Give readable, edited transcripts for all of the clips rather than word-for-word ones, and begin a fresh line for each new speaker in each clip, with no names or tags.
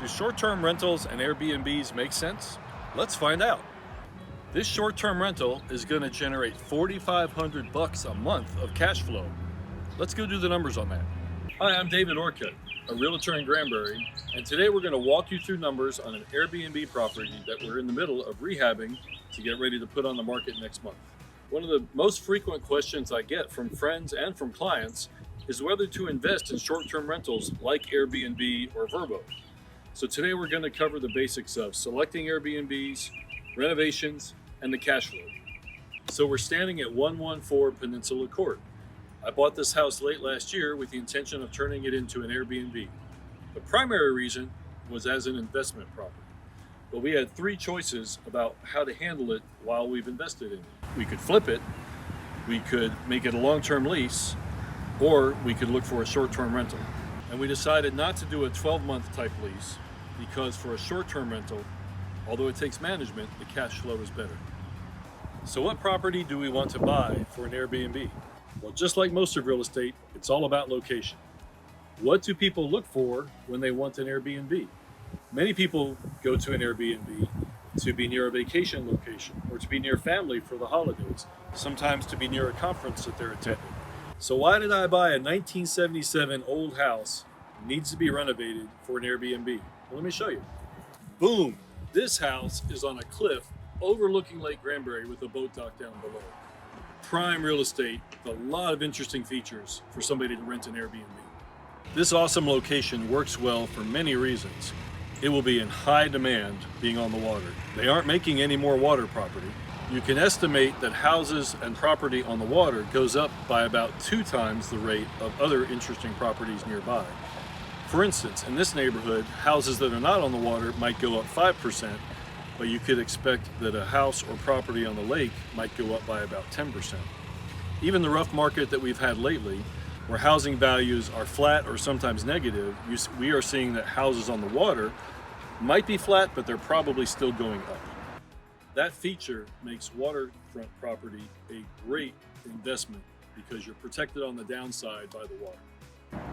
Do short-term rentals and Airbnbs make sense? Let's find out. This short-term rental is going to generate $4,500 a month of cash flow. Let's go do the numbers on that. Hi, I'm David Orcutt, a realtor in Granbury, and today we're going to walk you through numbers on an Airbnb property that we're in the middle of rehabbing to get ready to put on the market next month. One of the most frequent questions I get from friends and from clients is whether to invest in short-term rentals like Airbnb or Vrbo. So today we're going to cover the basics of selecting Airbnbs, renovations, and the cash flow. So we're standing at 114 Peninsula Court. I bought this house late last year with the intention of turning it into an Airbnb. The primary reason was as an investment property. But we had three choices about how to handle it while we've invested in it. We could flip it, we could make it a long-term lease, or we could look for a short-term rental. And we decided not to do a 12-month type lease because for a short-term rental, although it takes management, the cash flow is better. So what property do we want to buy for an Airbnb? Well, just like most of real estate, it's all about location. What do people look for when they want an Airbnb? Many people go to an Airbnb to be near a vacation location or to be near family for the holidays, sometimes to be near a conference that they're attending. So why did I buy a 1977 old house that needs to be renovated for an Airbnb? Well, let me show you. Boom! This house is on a cliff overlooking Lake Granbury with a boat dock down below. Prime real estate with a lot of interesting features for somebody to rent an Airbnb. This awesome location works well for many reasons. It will be in high demand being on the water. They aren't making any more water property. You can estimate that houses and property on the water goes up by about 2 times the rate of other interesting properties nearby. For instance, in this neighborhood, houses that are not on the water might go up 5%, but you could expect that a house or property on the lake might go up by about 10%. Even the rough market that we've had lately, where housing values are flat or sometimes negative, we are seeing that houses on the water might be flat, but they're probably still going up. That feature makes waterfront property a great investment because you're protected on the downside by the water.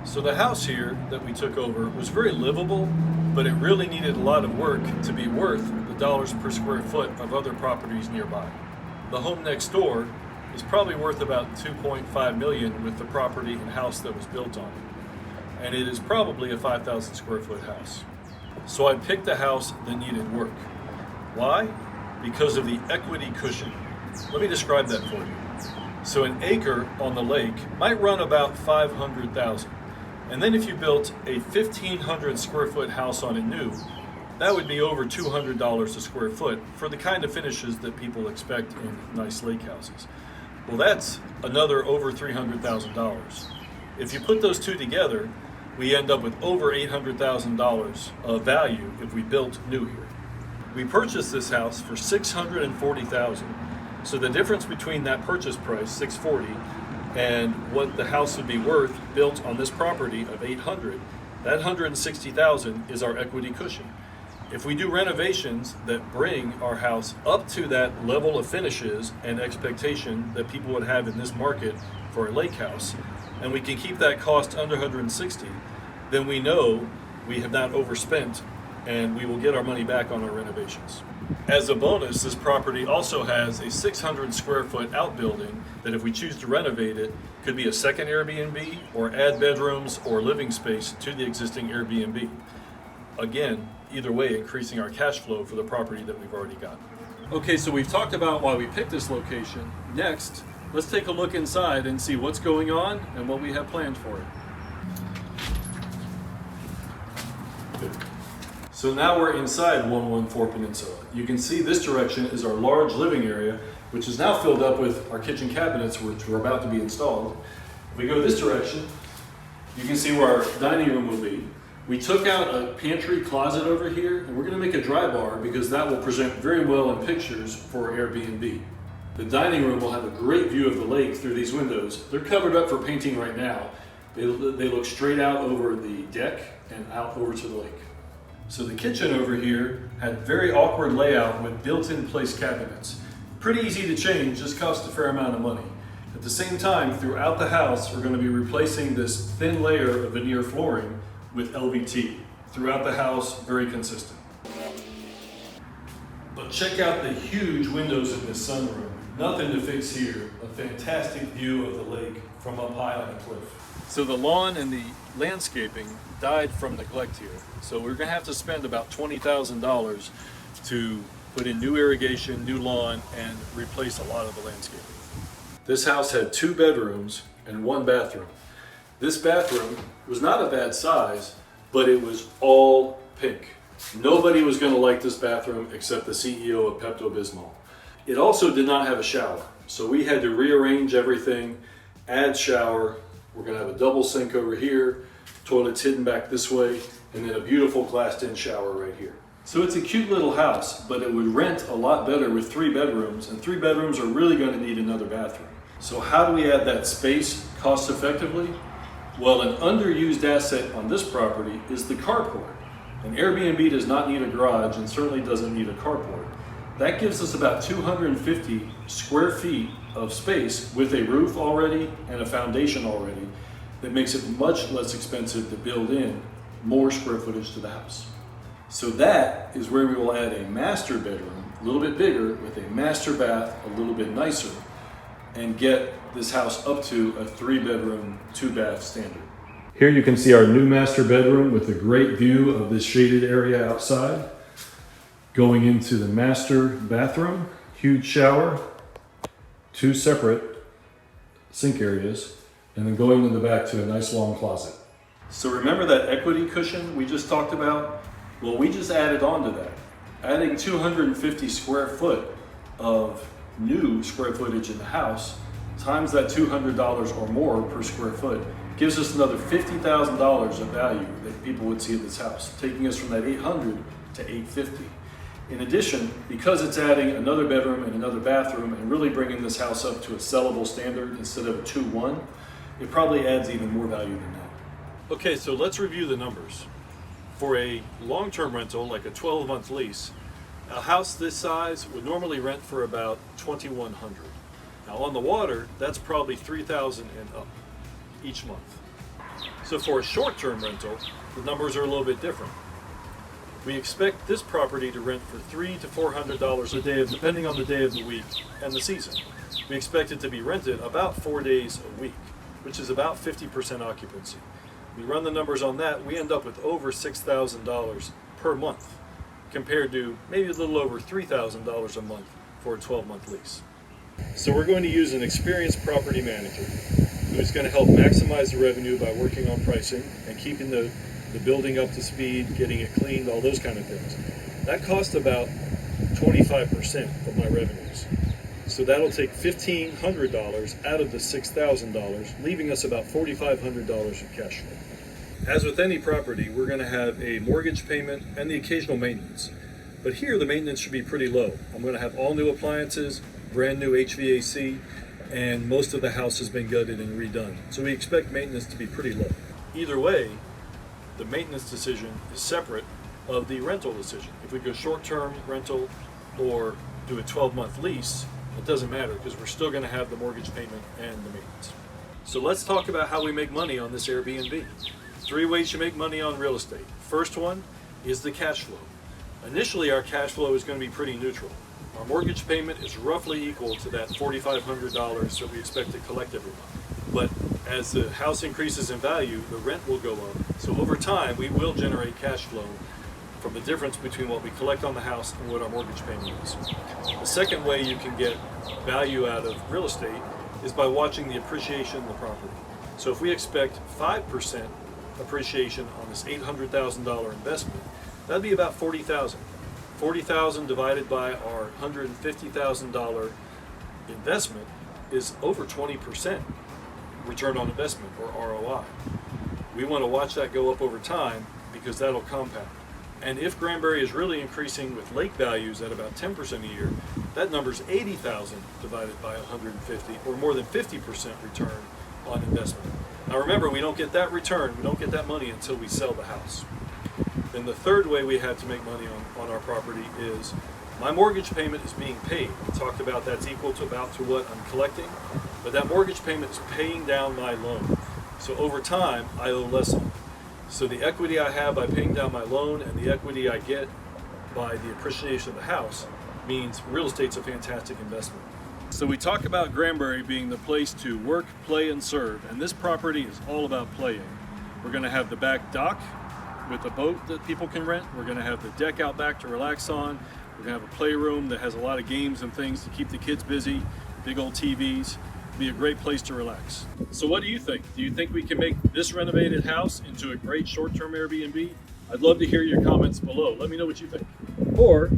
So the house here that we took over was very livable, but it really needed a lot of work to be worth the dollars per square foot of other properties nearby. The home next door is probably worth about $2.5 million with the property and house that was built on it. And it is probably a 5,000 square foot house. So I picked a house that needed work. Why? Because of the equity cushion. Let me describe that for you. So an acre on the lake might run about $500,000. And then if you built a 1,500 square foot house on it new, that would be over $200 a square foot for the kind of finishes that people expect in nice lake houses. Well, that's another over $300,000. If you put those two together, we end up with over $800,000 of value if we built new here. We purchased this house for $640,000. So the difference between that purchase price, $640,000, and what the house would be worth built on this property of $800,000, that $160,000 is our equity cushion. If we do renovations that bring our house up to that level of finishes and expectation that people would have in this market for a lake house, and we can keep that cost under $160,000, then we know we have not overspent and we will get our money back on our renovations. As a bonus, this property also has a 600 square foot outbuilding that if we choose to renovate it, could be a second Airbnb or add bedrooms or living space to the existing Airbnb. Again, either way, increasing our cash flow for the property that we've already got. Okay, so we've talked about why we picked this location. Next, let's take a look inside and see what's going on and what we have planned for it. Good. So now we're inside 114 Peninsula. You can see this direction is our large living area, which is now filled up with our kitchen cabinets, which were about to be installed. If we go this direction, you can see where our dining room will be. We took out a pantry closet over here, and we're gonna make a dry bar because that will present very well in pictures for Airbnb. The dining room will have a great view of the lake through these windows. They're covered up for painting right now. They look straight out over the deck and out over to the lake. So the kitchen over here had very awkward layout with built-in place cabinets. Pretty easy to change, just cost a fair amount of money. At the same time, throughout the house, we're going to be replacing this thin layer of veneer flooring with LVT. Throughout the house, very consistent. But check out the huge windows in this sunroom. Nothing to fix here. A fantastic view of the lake from up high on the cliff. So the lawn and the landscaping died from neglect here. So we're gonna have to spend about $20,000 to put in new irrigation, new lawn, and replace a lot of the landscaping. This house had 2 bedrooms and 1 bathroom. This bathroom was not a bad size, but it was all pink. Nobody was gonna like this bathroom except the CEO of Pepto-Bismol. It also did not have a shower, so we had to rearrange everything, add shower. We're gonna have a double sink over here, toilets hidden back this way, and then a beautiful glassed-in shower right here. So it's a cute little house, but it would rent a lot better with 3 bedrooms, and 3 bedrooms are really gonna need another bathroom. So how do we add that space cost effectively? Well, an underused asset on this property is the carport. An Airbnb does not need a garage and certainly doesn't need a carport. That gives us about 250 square feet of space with a roof already and a foundation already. That makes it much less expensive to build in more square footage to the house. So that is where we will add a master bedroom, a little bit bigger, with a master bath, a little bit nicer, and get this house up to a 3-bedroom, 2-bath standard. Here you can see our new master bedroom with a great view of this shaded area outside. Going into the master bathroom, huge shower, 2 separate sink areas, and then going in the back to a nice long closet. So remember that equity cushion we just talked about? Well, we just added on to that. Adding 250 square foot of new square footage in the house, times that $200 or more per square foot, gives us another $50,000 of value that people would see at this house, taking us from that $800 to $850. In addition, because it's adding another bedroom and another bathroom and really bringing this house up to a sellable standard instead of a 2-1, it probably adds even more value than that. Okay, so let's review the numbers. For a long-term rental, like a 12-month lease, a house this size would normally rent for about $2,100. Now on the water, that's probably $3,000 and up each month. So for a short-term rental, the numbers are a little bit different. We expect this property to rent for $300 to $400 a day, depending on the day of the week and the season. We expect it to be rented about 4 days a week, which is about 50% occupancy. We run the numbers on that, we end up with over $6,000 per month, compared to maybe a little over $3,000 a month for a 12-month lease. So we're going to use an experienced property manager who's going to help maximize the revenue by working on pricing and keeping the building up to speed, getting it cleaned, all those kind of things. That costs about 25% of my revenues. So that'll take $1,500 out of the $6,000, leaving us about $4,500 of cash flow. As with any property, we're going to have a mortgage payment and the occasional maintenance. But here the maintenance should be pretty low. I'm going to have all new appliances, brand new HVAC, and most of the house has been gutted and redone. So we expect maintenance to be pretty low. Either way, the maintenance decision is separate of the rental decision. If we go short-term rental or do a 12-month lease, it doesn't matter because we're still going to have the mortgage payment and the maintenance. So let's talk about how we make money on this Airbnb. 3 ways you make money on real estate. First one is the cash flow. Initially, our cash flow is going to be pretty neutral. Our mortgage payment is roughly equal to that $4,500 that we expect to collect every month. But as the house increases in value, the rent will go up. So over time, we will generate cash flow from the difference between what we collect on the house and what our mortgage payment is. The second way you can get value out of real estate is by watching the appreciation of the property. So if we expect 5% appreciation on this $800,000 investment, that'd be about $40,000. $40,000 divided by our $150,000 investment is over 20% return on investment, or ROI. We want to watch that go up over time because that'll compound. And if Granbury is really increasing with lake values at about 10% a year, that number's 80,000 divided by 150, or more than 50% return on investment. Now remember, we don't get that return, we don't get that money until we sell the house. Then the third way we have to make money on our property is my mortgage payment is being paid. We talked about that's equal to what I'm collecting, but that mortgage payment is paying down my loan. So over time, I owe less on it. So the equity I have by paying down my loan and the equity I get by the appreciation of the house means real estate's a fantastic investment. So we talk about Granbury being the place to work, play, and serve, and this property is all about playing. We're going to have the back dock with a boat that people can rent. We're going to have the deck out back to relax on. We're going to have a playroom that has a lot of games and things to keep the kids busy, big old TVs. Be a great place to relax. So what do you think? Do you think we can make this renovated house into a great short-term Airbnb? I'd love to hear your comments below. Let me know what you think. Or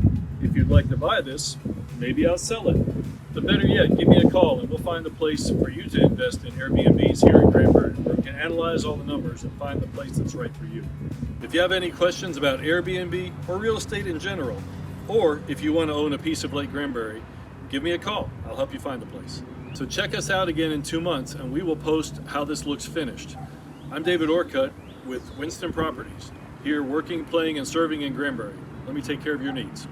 if you'd like to buy this, maybe I'll sell it. But better yet, give me a call and we'll find a place for you to invest in Airbnbs here in Granbury, where we can analyze all the numbers and find the place that's right for you. If you have any questions about Airbnb or real estate in general, or if you want to own a piece of Lake Granbury, give me a call. I'll help you find the place. So check us out again in 2 months and we will post how this looks finished. I'm David Orcutt with Winston Properties, here working, playing, and serving in Granbury. Let me take care of your needs.